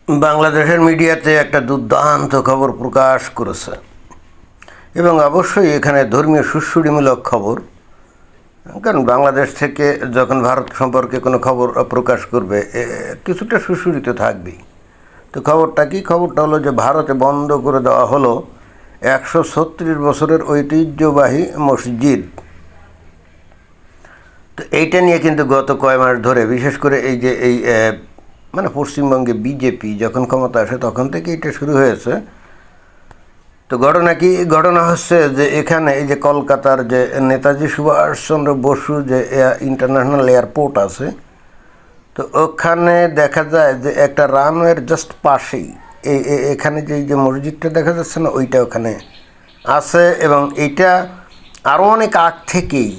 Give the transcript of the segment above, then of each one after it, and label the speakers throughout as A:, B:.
A: বাংলাদেশের মিডিয়াতে একটা দুর্দান্ত খবর প্রকাশ করেছে এবং অবশ্যই এখানে ধর্মীয় সুশ্রুতিমূলক খবর। কারণ বাংলাদেশ থেকে যখন ভারত সম্পর্কে কোনো খবর প্রকাশ করবে কিছুটা সুশ্রুতি থাকবেই। তো খবরটা কি? খবরটা হলো যে ভারতে বন্ধ করে দেওয়া হলো 136 বছরের ঐতিহ্যবাহী মসজিদ। তো এইটা নিয়ে কিন্তু গত কয় মাস ধরে, বিশেষ করে এই মানে পশ্চিমবঙ্গে বিজেপি যখন ক্ষমতা আসে তখন থেকে এটা শুরু হয়েছে। তো ঘটনা হচ্ছে যে এখানে এই যে কলকাতার যে নেতাজি সুভাষচন্দ্র বসু যে ইন্টারন্যাশনাল এয়ারপোর্ট আছে, তো ওখানে দেখা যায় যে একটা রানওয়ের জাস্ট পাশেই এখানে যে মসজিদটা দেখা যাচ্ছে না, ওইটা ওখানে আছে। এবং এইটা আরও অনেক আগ থেকেই,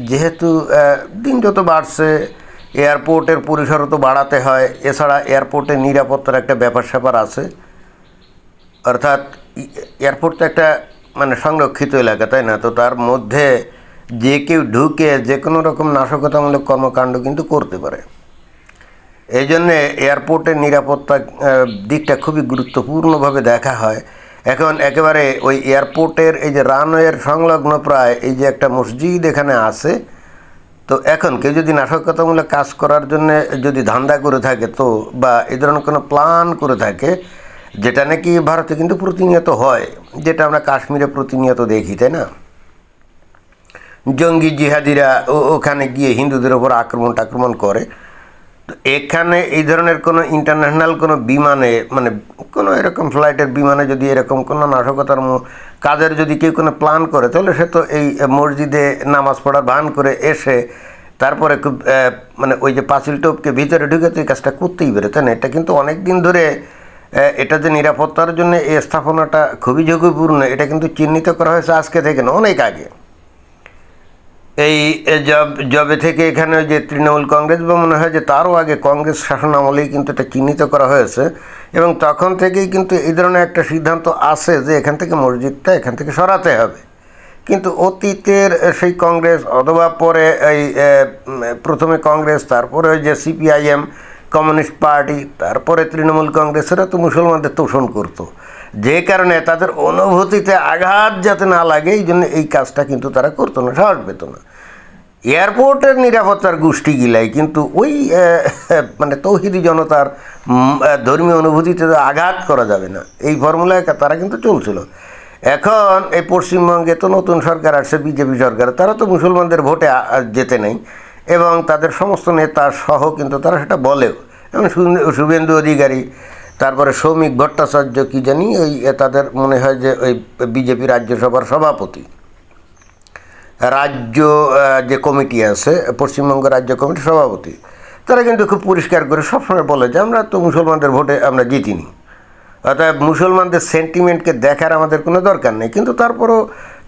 A: যেহেতু দিন যত বাড়ছে এয়ারপোর্টের পরিসরও তো বাড়াতে হয়, এছাড়া এয়ারপোর্টের নিরাপত্তার একটা ব্যাপার স্যাপার আছে। অর্থাৎ এয়ারপোর্ট তো একটা মানে সংরক্ষিত এলাকা, তাই না? তো তার মধ্যে যে কেউ ঢুকে যে কোনো রকম নাশকতামূলক কর্মকাণ্ড কিন্তু করতে পারে। এই জন্যে এয়ারপোর্টের নিরাপত্তা দিকটা খুবই গুরুত্বপূর্ণভাবে দেখা হয়। এখন একেবারে ওই এয়ারপোর্টের এই যে রানওয়ের সংলগ্ন প্রায় এই যে একটা মসজিদ এখানে আছে, তো এখন কেউ যদি নাশকতামূলক কাজ করার জন্য যদি ধান্দা করে থাকে, তো বা এই ধরনের কোনো প্ল্যান করে থাকে, যেটা নাকি ভারতে কিন্তু প্রতিনিয়ত হয়, যেটা আমরা কাশ্মীরে প্রতিনিয়ত দেখি, তাই না? জঙ্গি জিহাদিরা ওখানে গিয়ে হিন্দুদের ওপর আক্রমণ করে। তো এখানে এই ধরনের কোনো ইন্টারন্যাশনাল কোনো বিমানে, মানে কোনো এরকম ফ্লাইটের বিমানে যদি এরকম কোনো নাশকতার কাজের যদি কেউ কোনো প্ল্যান করে, তাহলে সে তো এই মসজিদে নামাজ পড়ার ভান করে এসে তারপরে খুব মানে ওই যে পাঁচিল টোপকে ভিতরে ঢুকে তো এই কাজটা করতেই পারে, তাই না? এটা কিন্তু অনেক দিন ধরে এটা যে নিরাপত্তার জন্য এই স্থাপনাটা খুবই ঝুঁকিপূর্ণ, এটা কিন্তু চিহ্নিত করা হয়েছে আজকে থেকে না, অনেক আগে। এই জবে থেকে এখানে যে তৃণমূল কংগ্রেস, বা মনে হয় যে তারও আগে কংগ্রেস শাসন আমলেই কিন্তু এটা চিহ্নিত করা হয়েছে। এবং তখন থেকেই কিন্তু এই ধরনের একটা সিদ্ধান্ত আছে যে এখান থেকে মসজিদটা এখান থেকে সরাতে হবে। কিন্তু অতীতের সেই কংগ্রেস, অথবা পরে এই প্রথমে কংগ্রেস, তারপরে ওই যে সিপিআইএম কমিউনিস্ট পার্টি, তারপরে তৃণমূল কংগ্রেসেরা তো মুসলমানদের তোষণ করতো, যে কারণে তাদের অনুভূতিতে আঘাত যাতে না লাগে এই জন্য এই কাজটা কিন্তু তারা করতো না, সাহস পেত না। এয়ারপোর্টের নিরাপত্তার গোষ্ঠীগুলাই কিন্তু ওই মানে তৌহিদি জনতার ধর্মীয় অনুভূতিতে আঘাত করা যাবে না, এই ফর্মুলায় তারা কিন্তু চলছিল। এখন এই পশ্চিমবঙ্গে তো নতুন সরকার আসছে, বিজেপি সরকার, তারা তো মুসলমানদের ভোটে যেতে নেই, এবং তাদের সমস্ত নেতা সহ কিন্তু তারা সেটা বলেও। এবং শুভেন্দু অধিকারী, তারপরে সৌমিক ভট্টাচার্য, কি জানি ওই তাদের মনে হয় যে ওই বিজেপি রাজ্যসভার সভাপতি, রাজ্য যে কমিটি আছে পশ্চিমবঙ্গ রাজ্য কমিটির সভাপতি, তারা কিন্তু খুব পরিষ্কার করে সবসময় বলে যে আমরা তো মুসলমানদের ভোটে আমরা জিতিনি, অর্থাৎ মুসলমানদের সেন্টিমেন্টকে দেখার আমাদের কোনো দরকার নেই। কিন্তু তারপরও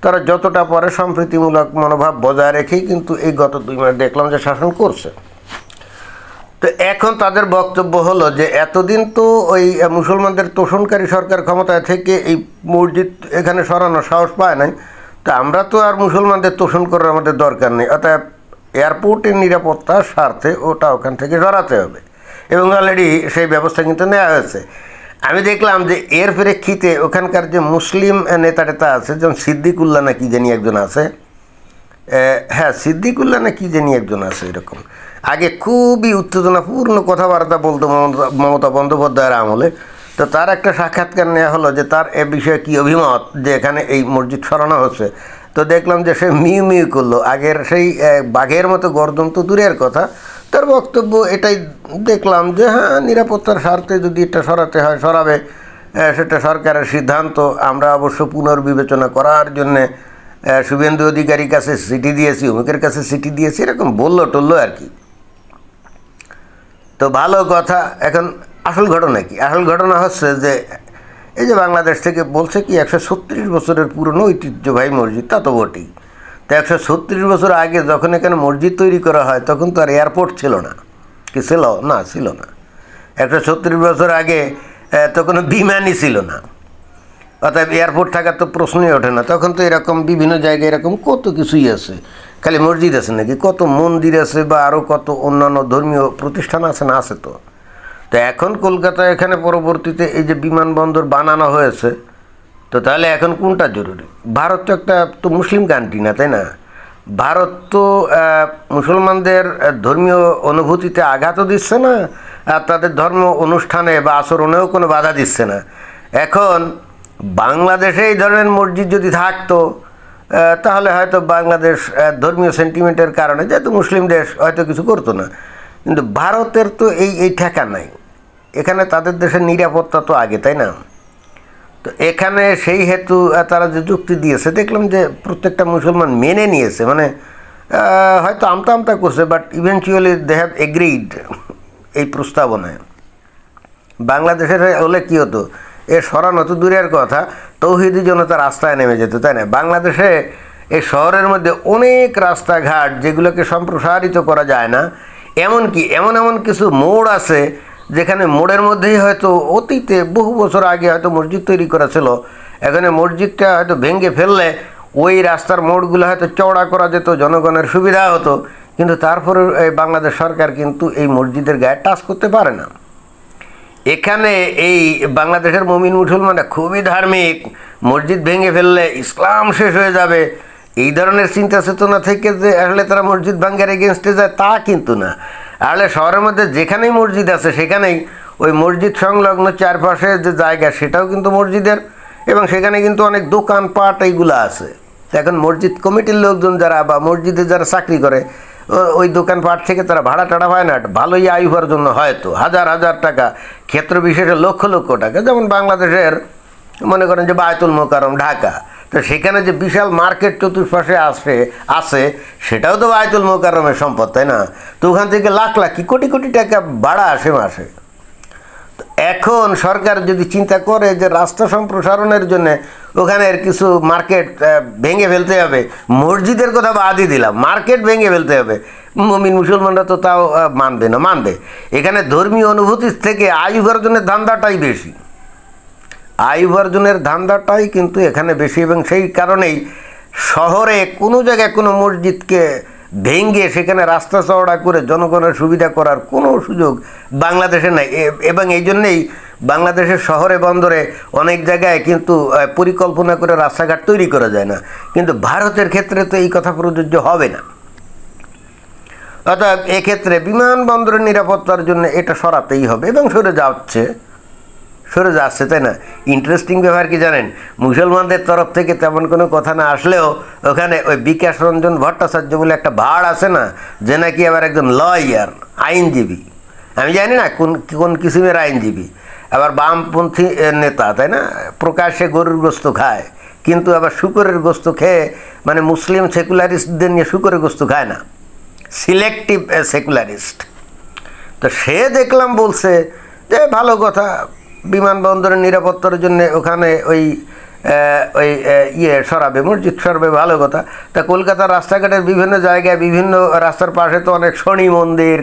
A: তারা যতটা পারে সম্প্রীতিমূলক মনোভাব বজায় রেখেই কিন্তু এই গত 2 মাস দেখলাম যে শাসন করছে। তো এখন তাদের বক্তব্য হলো যে এতদিন তো ওই মুসলমানদের তোষণকারী সরকার ক্ষমতায় থেকে এই মসজিদ এখানে সরানোর সাহস পায় নাই, তো আমরা তো আর মুসলমানদের তোষণ করার আমাদের দরকার নেই, অর্থাৎ এয়ারপোর্টের নিরাপত্তার স্বার্থে ওটা ওখান থেকে সরাতে হবে। এবং অলরেডি সেই ব্যবস্থা কিন্তু নেওয়া হয়েছে। আমি দেখলাম যে এর প্রেক্ষিতে ওখানকার যে মুসলিম নেতা টেতা আছে, যেমন সিদ্দিকুল্লাহ না কি জানি একজন আছে, হ্যাঁ সিদ্দিকুল্লাহ না কি জানি একজন আছে, এরকম আগে খুবই উত্তেজনাপূর্ণ কথাবার্তা বলতো মমতা বন্দ্যোপাধ্যায়ের আমলে। তো তার একটা সাক্ষাৎকার নেওয়া হলো যে তার এ বিষয়ে কী অভিমত, যে এখানে এই মসজিদ সরানো হচ্ছে। তো দেখলাম যে সে মিউ করলো, আগের সেই বাঘের মতো গর্জন তো দূরের কথা, তার বক্তব্য এটাই দেখলাম যে হ্যাঁ নিরাপত্তার স্বার্থে যদি এটা সরাতে হয় সরাবে, সেটা সরকারের সিদ্ধান্ত, আমরা অবশ্য পুনর্বিবেচনা করার জন্যে শুভেন্দু অধিকারীর কাছে চিঠি দিয়েছি, অমুকের কাছে চিঠি দিয়েছি, এরকম বললো টললো আর কি। তো ভালো কথা। এখন আসল ঘটনা কি? আসল ঘটনা হচ্ছে যে এই যে বাংলাদেশ থেকে বলছে কি 136 বছরের পুরনো ঐতিহ্যবাহী মসজিদ, তা তো বটেই। তো 136 বছর আগে যখন এখানে মসজিদ তৈরি করা হয় তখন তো আর এয়ারপোর্ট ছিল না, কি ছিল? না, ছিল না। 136 বছর আগে তো কোনো বিমানই ছিল না, অর্থাৎ এয়ারপোর্ট থাকার তো প্রশ্নই ওঠে না। তখন তো এরকম বিভিন্ন জায়গায় এরকম কত কিছুই আছে, খালি মসজিদ আছে নাকি, কত মন্দির আছে বা আরও কত অন্যান্য ধর্মীয় প্রতিষ্ঠান আছে না, আছে তো। তো তো এখন কলকাতায় এখানে পরবর্তীতে এই যে বিমানবন্দর বানানো হয়েছে, তো তাহলে এখন কোনটা জরুরি? ভারত তো একটা তো মুসলিম কান্ট্রি না, তাই না? ভারত তো মুসলমানদের ধর্মীয় অনুভূতিতে আঘাতও দিচ্ছে না, আর তাদের ধর্ম অনুষ্ঠানে বা আচরণেও কোনো বাধা দিচ্ছে না। এখন বাংলাদেশে এই ধরনের মসজিদ যদি থাকতো, তাহলে হয়তো বাংলাদেশ ধর্মীয় সেন্টিমেন্টের কারণে, যেহেতু মুসলিম দেশ, হয়তো কিছু করতো না। কিন্তু ভারতের তো এই ঠেকা নাই। এখানে তাদের দেশের নিরাপত্তা তো আগে, তাই না? তো এখানে সেই হেতু তারা যে যুক্তি দিয়েছে, দেখলাম যে প্রত্যেকটা মুসলমান মেনে নিয়েছে, মানে হয়তো আমতা আমতা করছে, but eventually they have agreed এই প্রস্তাবনায়। বাংলাদেশের হলে কী হতো, এ সরানো তো দূরের কথা, তৌহিদি জনতা রাস্তায় নেমে যেত, তাই না? বাংলাদেশে এই শহরের মধ্যে অনেক রাস্তাঘাট যেগুলোকে সম্প্রসারিত করা যায় না, এমনকি এমন কিছু মোড় আছে যেখানে মোড়ের মধ্যেই হয়তো অতীতে বহু বছর আগে হয়তো মসজিদ তৈরি করা ছিল। এখানে মসজিদটা হয়তো ভেঙে ফেললে ওই রাস্তার মোড়গুলো হয়তো চওড়া করা যেত, জনগণের সুবিধা হতো, কিন্তু তারপরে এই বাংলাদেশ সরকার কিন্তু এই মসজিদের গায়ে টাচ করতে পারে না। এখানে এই বাংলাদেশের মুমিন মুসলমানরা খুবই ধার্মিক, মসজিদ ভেঙে ফেললে ইসলাম শেষ হয়ে যাবে, এই ধরনের চিন্তা চেতনা থেকে যে আসলে তারা মসজিদ ভাঙ্গার এগেনস্টে যায় তা কিন্তু না। আসলে শহরের মধ্যে যেখানেই মসজিদ আছে সেখানেই ওই মসজিদ সংলগ্ন চারপাশে যে জায়গা সেটাও কিন্তু মসজিদের, এবং সেখানে কিন্তু অনেক দোকানপাট এইগুলো আছে। এখন মসজিদ কমিটির লোকজন যারা বা মসজিদে যারা চাকরি করে, ওই দোকানপাট থেকে তারা ভাড়া টাড়া পায় না, ভালোই আয় হওয়ার জন্য হয়তো হাজার হাজার টাকা, ক্ষেত্র বিশেষে লক্ষ লক্ষ টাকা। যেমন বাংলাদেশের মনে করেন যে বায়তুল মোকাররম ঢাকা, তো সেখানে যে বিশাল মার্কেট চতুর্পাশে আছে সেটাও তো বায়তুল মোকাররমের সম্পদ, তাই না? তো ওখান থেকে লাখ লাখ কি কোটি কোটি টাকা ভাড়া আসে মাসে। এখন সরকার যদি চিন্তা করে যে রাস্তা সম্প্রসারণের জন্য ওখানের কিছু মার্কেট ভেঙে ফেলতে হবে, মসজিদের কথা বাদই দিলাম, মার্কেট ভেঙে ফেলতে হবে, মুমিন মুসলমানরা তো তাও মানবে। এখানে ধর্মীয় অনুভূতির থেকে আয় উপার্জনের ধান্দাটাই বেশি, আয় উপার্জনের ধান্দাটাই কিন্তু এখানে বেশি, এবং সেই কারণেই শহরে কোনো জায়গায় কোনো মসজিদকে ভেঙে সেখানে রাস্তা চওড়া করে জনগণের সুবিধা করার কোনো সুযোগ বাংলাদেশে নাই। এবং এই জন্যেই বাংলাদেশের শহরে বন্দরে অনেক জায়গায় কিন্তু পরিকল্পনা করে রাস্তাঘাট তৈরি করা যায় না, কিন্তু ভারতের ক্ষেত্রে তো এই কথা প্রযোজ্য হবে না। অর্থাৎ এক্ষেত্রে বিমানবন্দরের নিরাপত্তার জন্য এটা সরাতেই হবে, এবং সরে যাচ্ছে, তাই না? ইন্টারেস্টিং ব্যাপার কি জানেন, মুসলমানদের তরফ থেকে তেমন কোনো কথা না আসলেও ওখানে ওই বিকাশ রঞ্জন ভট্টাচার্য বলে একটা ভাড় আছে না, যে নাকি আবার একজন লয়ার, আইনজীবী, আমি জানি না কোন কিসিমের আইনজীবী, আবার বামপন্থী নেতা, তাই না? প্রকাশ্যে গরুর গোস্ত খায়, কিন্তু আবার শূকরের গোস্ত খেয়ে, মানে মুসলিম সেকুলারিস্টদের নিয়ে শূকরের গোস্ত খায় না, সিলেক্টিভ সেকুলারিস্ট। তো সে দেখলাম বলছে যে ভালো কথা, বিমানবন্দরের নিরাপত্তার জন্য ওখানে ওই সরাবে, মসজিদ সরাবে, ভালো কথা। তা কলকাতার রাস্তাঘাটের বিভিন্ন জায়গায় বিভিন্ন রাস্তার পাশে তো অনেক শনি মন্দির,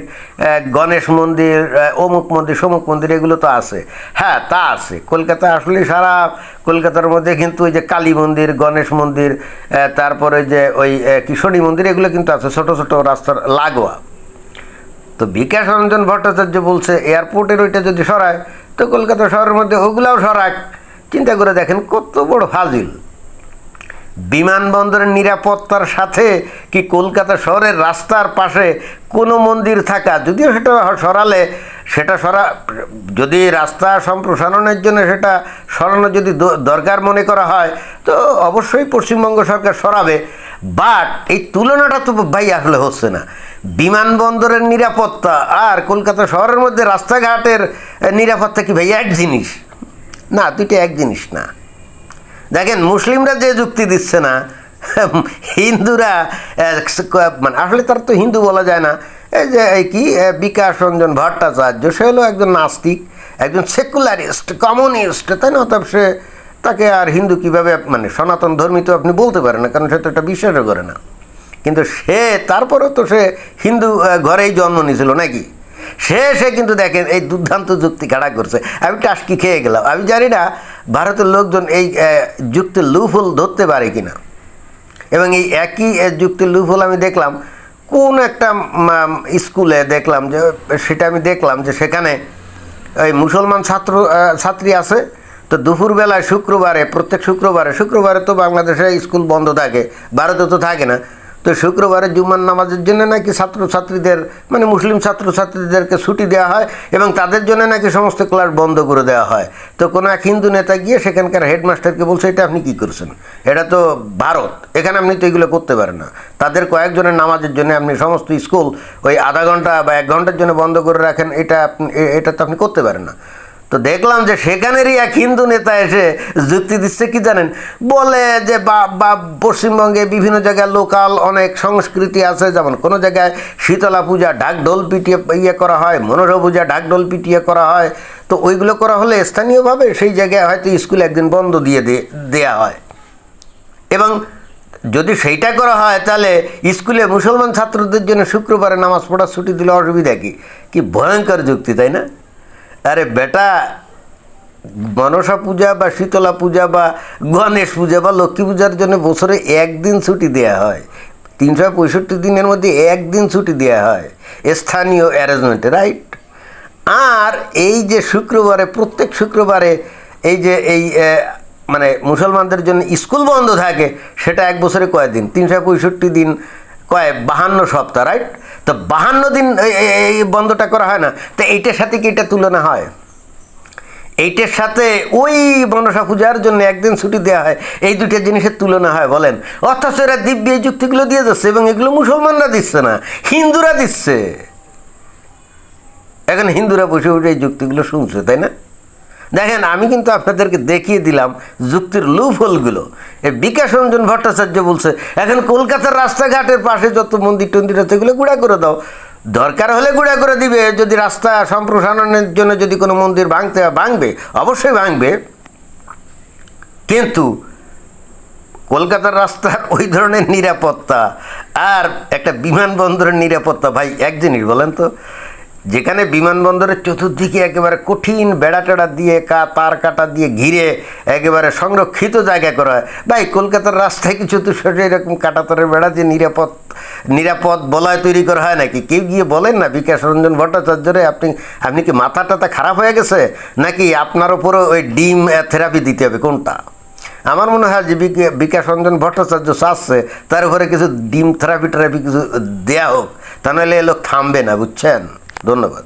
A: গণেশ মন্দির, অমুক মন্দির, সমুক মন্দির, এগুলো তো আছে। হ্যাঁ, তা আছে। কলকাতা আসলে সারা কলকাতার মধ্যে কিন্তু ওই যে কালী মন্দির, গণেশ মন্দির, তারপরে যে ওই কি শনি মন্দির, এগুলো কিন্তু আছে ছোটো ছোটো রাস্তার লাগোয়া। তো বিকাশ রঞ্জন ভট্টাচার্য বলছে এয়ারপোর্টের ওইটা যদি সরায় তো কলকাতা শহরের মধ্যে ওগুলাও সরাক। চিন্তা করে দেখেন কত বড় ফাজিল। বিমানবন্দরের নিরাপত্তার সাথে কি কলকাতা শহরের রাস্তার পাশে কোনো মন্দির থাকা, যদিও সেটা যদি রাস্তা সম্প্রসারণের জন্য সেটা সরানো যদি দরকার মনে করা হয় তো অবশ্যই পশ্চিমবঙ্গ সরকার সরাবে। বাট এই তুলনাটা তো ভাই আসলে হচ্ছে না। বিমানবন্দরের নিরাপত্তা আর কলকাতা শহরের মধ্যে রাস্তাঘাটের নিরাপত্তা কি ভাই এক জিনিস? না, দুইটা এক জিনিস না। দেখেন, মুসলিমরা যে যুক্তি দিচ্ছে না, হিন্দুরা মানে আসলে তার তো হিন্দু বলা যায় না, এই যে বিকাশ রঞ্জন ভট্টাচার্য, সে হলো একজন নাস্তিক, একজন সেকুলারিস্ট, কমিউনিস্ট, তাই না? তবে তাকে আর হিন্দু কীভাবে, মানে সনাতন ধর্মী তো আপনি বলতে পারেন না, কারণ সে তো এটা বিশ্বাসও করে না। কিন্তু তারপরেও তো সে হিন্দু ঘরেই জন্ম নিয়েছিল নাকি? সে কিন্তু দেখেন এই দুর্দান্ত যুক্তি খাড়া করছে। আমি টাস্কি খেয়ে গেলাম। আমি জানি না ভারতের লোকজন এই যুক্তির লুফল ধরতে পারে কিনা। এবং এই একই যুক্তির লুফল আমি দেখলাম কোন একটা স্কুলে, দেখলাম যে সেখানে ওই মুসলমান ছাত্রী আছে, তো দুপুরবেলায় প্রত্যেক শুক্রবারে তো বাংলাদেশে স্কুল বন্ধ থাকে, ভারতে তো থাকে না। তো শুক্রবারে জুম্মার নামাজের জন্য নাকি ছাত্রছাত্রীদের মানে মুসলিম ছাত্রছাত্রীদেরকে ছুটি দেওয়া হয় এবং তাদের জন্য নাকি সমস্ত ক্লাস বন্ধ করে দেওয়া হয়। তো কোনো এক হিন্দু নেতা গিয়ে সেখানকার হেডমাস্টারকে বলছে, এটা আপনি কী করছেন, এটা তো ভারত, এখানে আপনি তো এগুলো করতে পারেন না। তাদের কয়েকজনের নামাজের জন্য আপনি সমস্ত স্কুল ওই আধা ঘন্টা বা 1 ঘন্টার জন্য বন্ধ করে রাখেন, এটা তো আপনি করতে পারেন না। তো দেখলাম যে সেখানেরই এক হিন্দু নেতা এসে যুক্তি দিচ্ছে কি জানেন, বলে যে বা পশ্চিমবঙ্গে বিভিন্ন জায়গায় লোকাল অনেক সংস্কৃতি আছে, যেমন কোনো জায়গায় শীতলা পূজা ঢাকঢোল পিটিয়ে করা হয়, মনসা পূজা ঢাকঢোল পিটিয়ে করা হয়। তো ওইগুলো করা হলে স্থানীয়ভাবে সেই জায়গায় হয়তো স্কুল একদিন বন্ধ দেয়া হয়। এবং যদি সেইটা করা হয় তাহলে স্কুলে মুসলমান ছাত্রদের জন্য শুক্রবারে নামাজ পড়ার ছুটি দিলে অসুবিধা কি ভয়ঙ্কর যুক্তি, তাই না? আরে বেটা, মনসা পূজা বা শীতলা পূজা বা গণেশ পূজা বা লক্ষ্মী পূজার জন্য বছরে 1 দিন ছুটি দেওয়া হয়, 365 দিনের মধ্যে 1 দিন ছুটি দেওয়া হয় স্থানীয় অ্যারেঞ্জমেন্টে, রাইট? আর এই যে প্রত্যেক শুক্রবারে এই মানে মুসলমানদের জন্য স্কুল বন্ধ থাকে, সেটা 1 বছরে কয়দিন? 365 দিন, 52 সপ্তাহ, রাইট? তো 52 দিন এই বন্ধটা করা হয় না। তো এইটার সাথে কি এটা তুলনা হয়? এইটার সাথে ওই মনসা পূজার জন্য 1 দিন ছুটি দেওয়া হয়, এই দুইটা জিনিসের তুলনা হয় বলেন? অথচ এরা দিব্য এই যুক্তিগুলো দিয়ে যাচ্ছে, এবং এগুলো মুসলমানরা দিচ্ছে না, হিন্দুরা দিচ্ছে। এখন হিন্দুরা বসে এই যুক্তিগুলো শুনছে, তাই না? দেখেন, আমি কিন্তু আপনাদেরকে দেখিয়ে দিলাম যুক্তির লুফহোলগুলো। এই বিকাশ রঞ্জন ভট্টাচার্য বলছে এখন কলকাতার রাস্তাঘাটের পাশে যত মন্দির টন্দির আছে এগুলো গুঁড়া করে দাও, দরকার হলে গুঁড়া করে দিবে। যদি রাস্তা সম্প্রসারণের জন্য যদি কোনো মন্দির ভাঙবে, অবশ্যই ভাঙবে, কিন্তু কলকাতার রাস্তার ওই ধরনের নিরাপত্তা আর একটা বিমানবন্দরের নিরাপত্তা, ভাই এক জিনিস বলেন তো, যেখানে বিমানবন্দরের চতুর্দিকে একেবারে কঠিন বেড়া টেড়া দিয়ে তার কাটা দিয়ে ঘিরে একেবারে সংরক্ষিত জায়গা করা হয়, ভাই কলকাতার রাস্তায় কি চতুর্শে এরকম কাটাতারের বেড়া দিয়ে নিরাপদ বলয় তৈরি করা হয় নাকি? কেউ গিয়ে বলেন না বিকাশ রঞ্জন ভট্টাচার্যরে, আপনি কি মাথা টাথা খারাপ হয়ে গেছে নাকি আপনার ওপরও ওই ডিম থেরাপি দিতে হবে, কোনটা? আমার মনে হয় যে বিকাশ রঞ্জন ভট্টাচার্য চাচ্ছে তার উপরে কিছু ডিম থেরাপি কিছু দেয়া হোক, তা নাহলে এ লোক থামবে না, বুঝছেন? ধন্যবাদ।